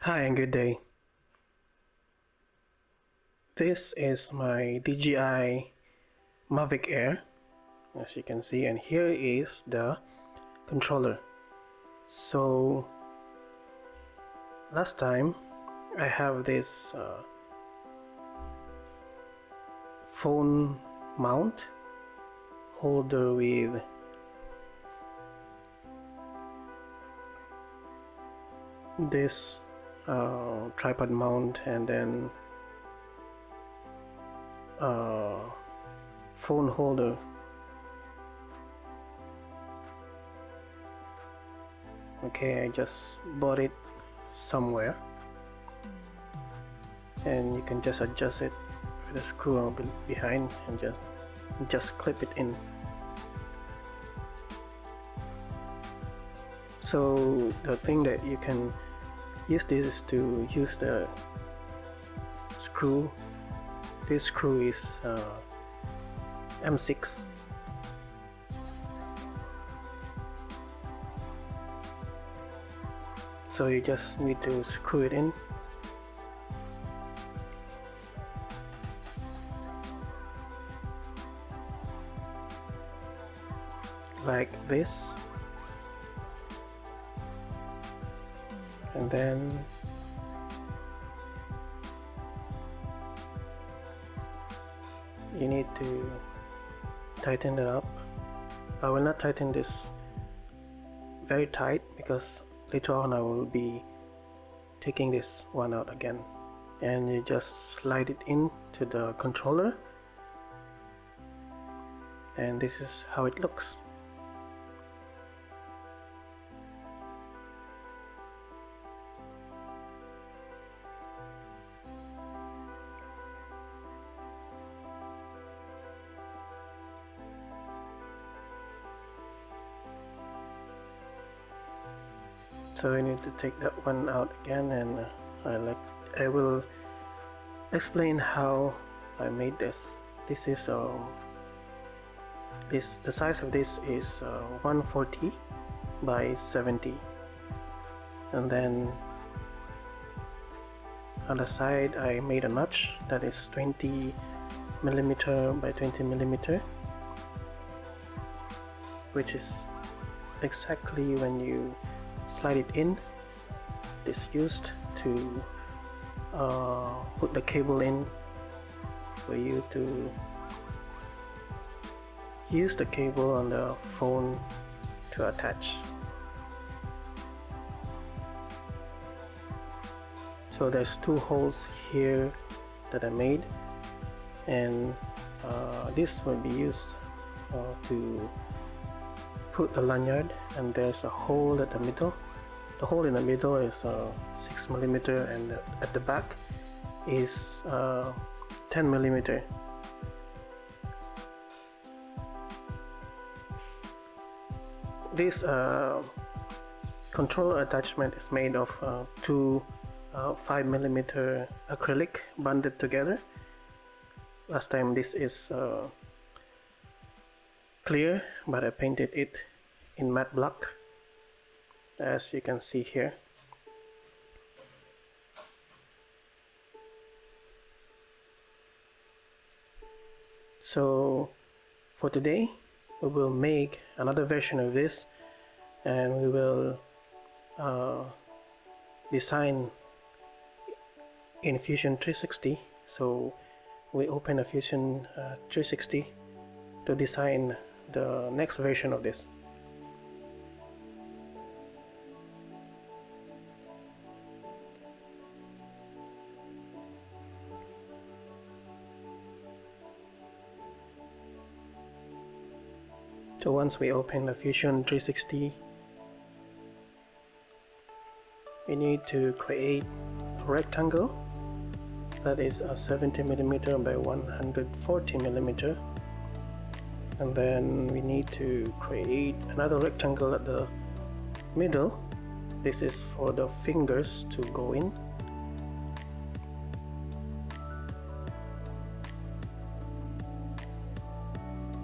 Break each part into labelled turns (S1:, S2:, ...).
S1: Hi and good day. This is my DJI MAVIC Air, as you can see, and here is the controller. So last time I have this phone mount holder with this tripod mount and then phone holder. Okay, I just bought it somewhere and you can just adjust it with a screw behind and just clip it in. So the thing that you can use this is to use the screw. This screw is M6. So you just need to screw it in. Like this. And then you need to tighten it up. I will not tighten this very tight because later on I will be taking this one out again. And you just slide it into the controller, and this is how it looks. So I need to take that one out again, and I will explain how I made this. This is the size of this is 140 by 70, and then on the side I made a notch that is 20 millimeter by 20 millimeter, which is exactly when you slide it in. It's used to put the cable in for you to use the cable on the phone to attach. So there's two holes here that I made, and this will be used to put the lanyard, and there's a hole at the middle. The hole in the middle is 6 millimeter, and at the back is 10 millimeter. This controller attachment is made of two 5 millimeter acrylic bonded together. Last time this is clear, but I painted it in matte black, as you can see here. So for today we will make another version of this, and we will design in Fusion 360. So we open a Fusion 360 to design the next version of this. So once we open the Fusion 360, we need to create a rectangle that is a 70 millimeter by 140 millimeter, and then we need to create another rectangle at the middle. This is for the fingers to go in.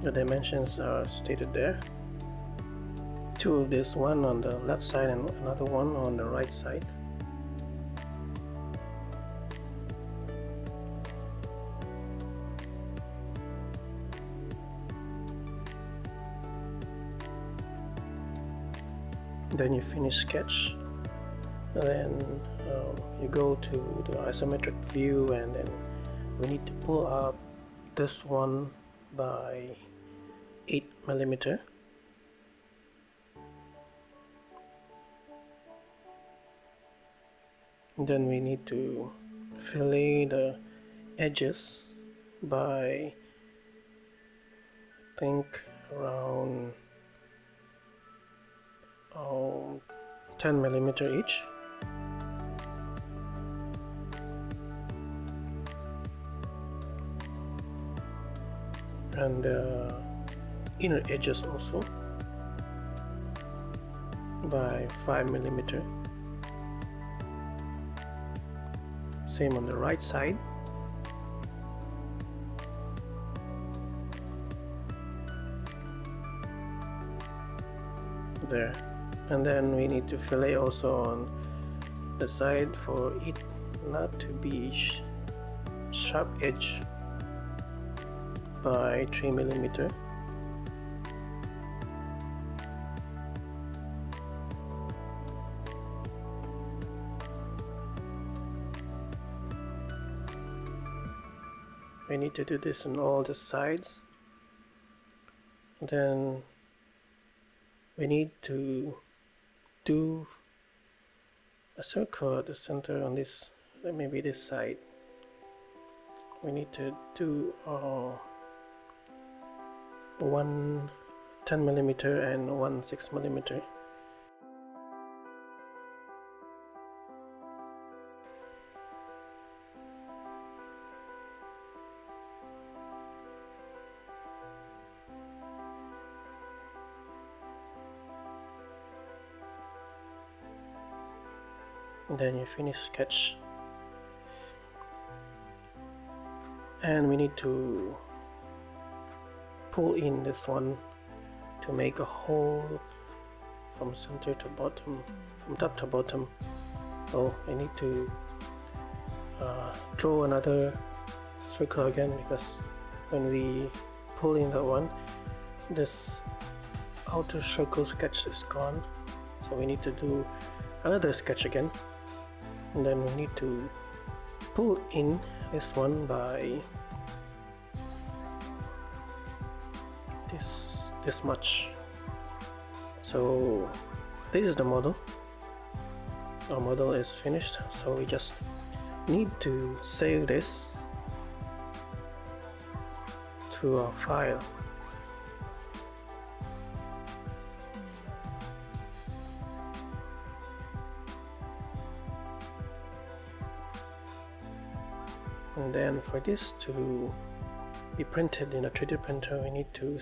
S1: The dimensions are stated there. Two of this, one on the left side and another one on the right side. then you finish sketch, and then you go to the isometric view, and then we need to pull up this one by 8mm. Then we need to fillet the edges by, I think, around 10mm each. And the inner edges also by 5mm. Same on the right side. There. And then we need to fillet also on the side for it not to be sharp edge by 3mm. We need to do this on all the sides. Then we need to do a circle at the center on this, maybe this side. We need to do one 10mm and one 6mm. Then you finish sketch, and we need to pull in this one to make a hole from center to bottom, from top to bottom. So I need to draw another circle again, because when we pull in that one, this outer circle sketch is gone, so we need to do another sketch again. And then we need to pull in this one by this much. So this is the model. Our model is finished, so we just need to save this to our file. And then for this to be printed in a 3D printer, we need to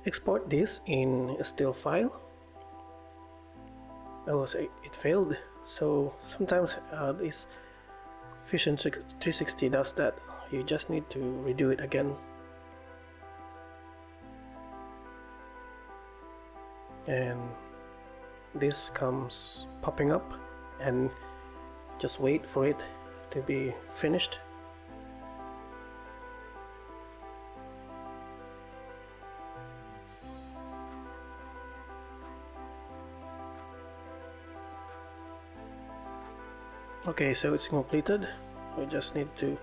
S1: export this in a still file. It failed, so sometimes this Fusion 360 does that. You just need to redo it again. And this comes popping up, and just wait for it to be finished. Okay, so it's completed. We just need to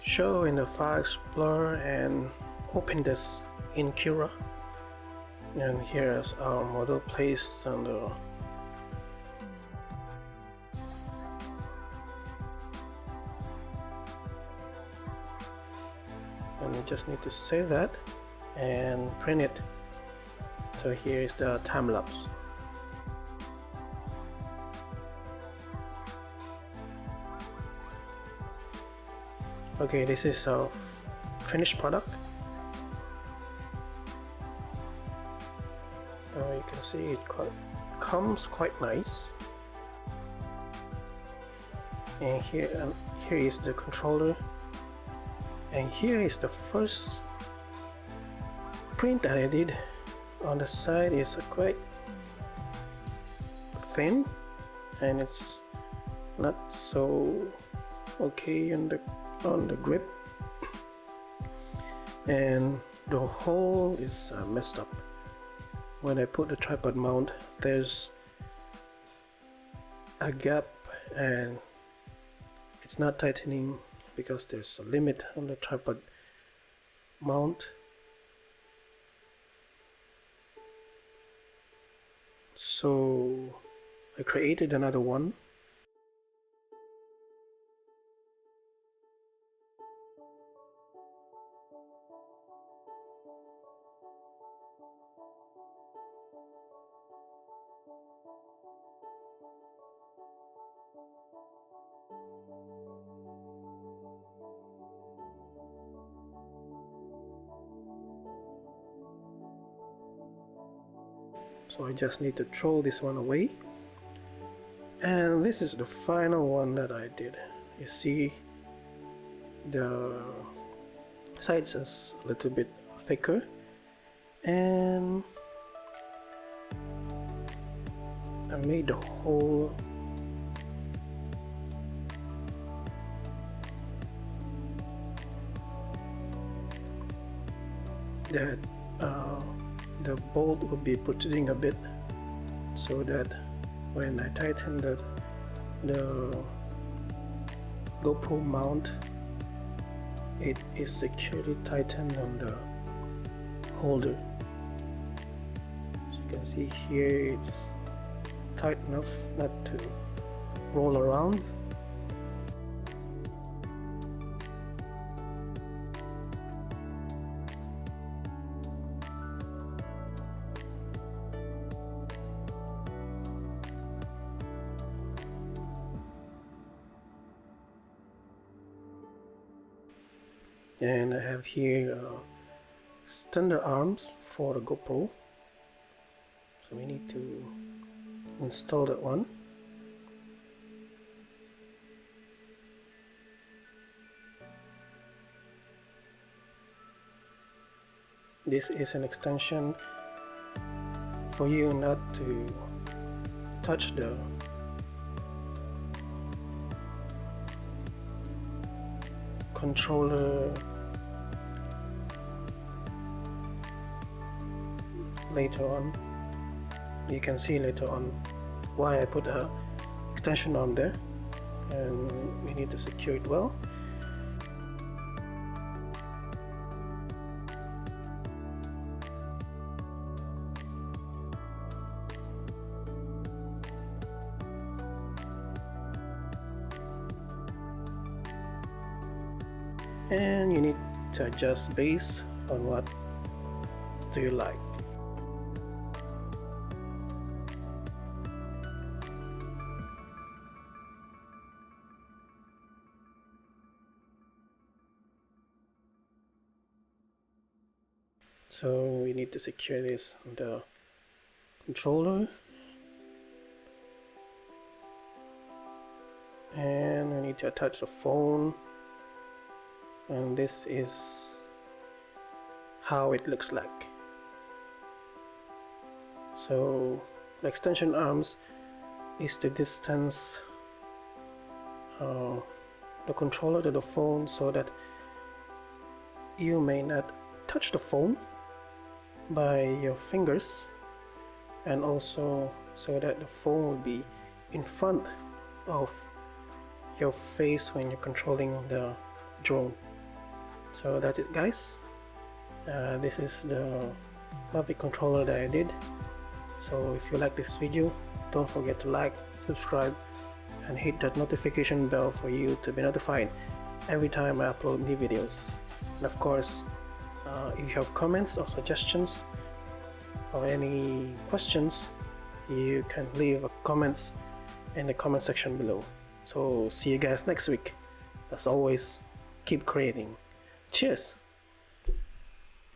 S1: show in the File Explorer and open this in Cura. And here's our model placed on the and we just need to save that and print it. So here is the time lapse. Okay, this is our finished product. You can see it comes quite nice. And here is the controller. And here is the first print that I did. On the side is quite thin, and it's not so okay on the grip, and the hole is messed up. when I put the tripod mount, there's a gap and it's not tightening because there's a limit on the tripod mount. So I created another one. So I just need to throw this one away, and this is the final one that I did. You see the sides is a little bit thicker, and I made the hole that the bolt will be protruding a bit, so that when I tighten the GoPro mount, it is securely tightened on the holder. As you can see here, it's tight enough not to roll around. And I have here standard arms for the GoPro, so we need to install that one. This is an extension for you not to touch the controller later on. You can see later on why I put a extension on there, and we need to secure it well. And you need to adjust based on what do you like. So we need to secure this on the controller, and we need to attach the phone, and this is how it looks like. So the extension arms is to distance the controller to the phone, so that you may not touch the phone by your fingers, and also so that the phone will be in front of your face when you're controlling the drone. So that's it, guys. This is the MAVIC controller that I did. So if you like this video, don't forget to like, subscribe, and hit that notification bell for you to be notified every time I upload new videos. And of course, if you have comments or suggestions or any questions, you can leave comments in the comment section below. So see you guys next week. As always, keep creating. Cheers!